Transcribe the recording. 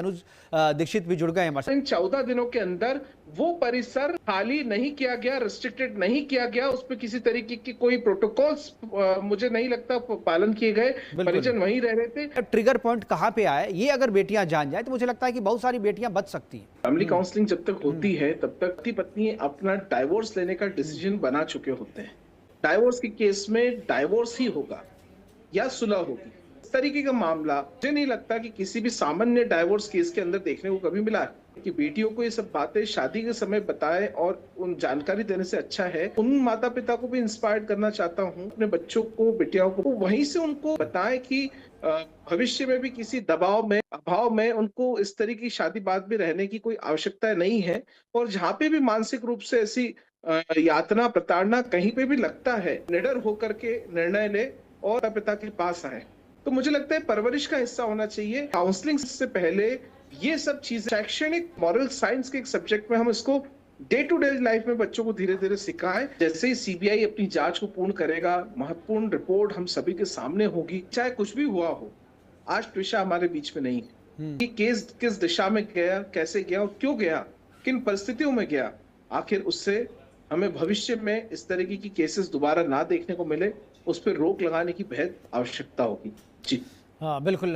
अनुज दीक्षित भी जुड़ गए हमारे इन 14 दिनों के अंदर वो परिसर खाली नहीं किया गया, रिस्ट्रिक्टेड नहीं किया गया, उस पर किसी तरीके की कोई प्रोटोकॉल्स मुझे नहीं लगता पालन किए गए। साथ। बिल्कुल। परिजन वहीं रह रहे थे। ट्रिगर पॉइंट कहाँ पे आया, ये अगर बेटियां जान जाए तो मुझे लगता है कि बहुत सारी बेटियां बच सकती हैं। फैमिली काउंसलिंग जब तक हम्म, होती है तब तक पति पत्नी अपना डाइवोर्स लेने का हम्म, डिसीजन बना चुके होते हैं। डाइवोर्स के केस में डाइवोर्स ही होगा या सुलह होगी। इस तरीके का मामला मुझे नहीं लगता कि किसी भी सामान्य डाइवोर्स केस के अंदर देखने को कभी मिला है। कि बेटियों को ये सब बातें शादी के समय बताएं और उन जानकारी देने से अच्छा है उन माता पिता को भी इंस्पायर करना चाहता हूँ अपने बच्चों को, बेटियों को वहीं से उनको बताएं कि भविष्य में भी किसी दबाव में अभाव में उनको इस तरह की शादी बाद में रहने की कोई आवश्यकता नहीं है। और जहाँ पे भी मानसिक रूप से ऐसी यातना प्रताड़ना कहीं पे भी लगता है, निडर होकर के निर्णय ले और माता पिता के पास आए। तो मुझे लगता है परवरिश का हिस्सा होना चाहिए। काउंसलिंग से पहले ये सब चीजें शैक्षणिक मॉरल साइंस के एक सब्जेक्ट में हम इसको डे टू डे लाइफ में बच्चों को धीरे धीरे सिखाएं। जैसे ही सीबीआई अपनी जांच को पूर्ण करेगा, महत्वपूर्ण रिपोर्ट हम सभी के सामने होगी, चाहे कुछ भी हुआ हो। आज ट्विशा हमारे बीच में नहीं है कि केस किस दिशा में गया, कैसे गया और क्यों गया, किन परिस्थितियों में गया। आखिर उससे हमें भविष्य में इस तरीके की केसेस दोबारा ना देखने को मिले, उस पर रोक लगाने की बेहद आवश्यकता होगी। जी हाँ बिल्कुल।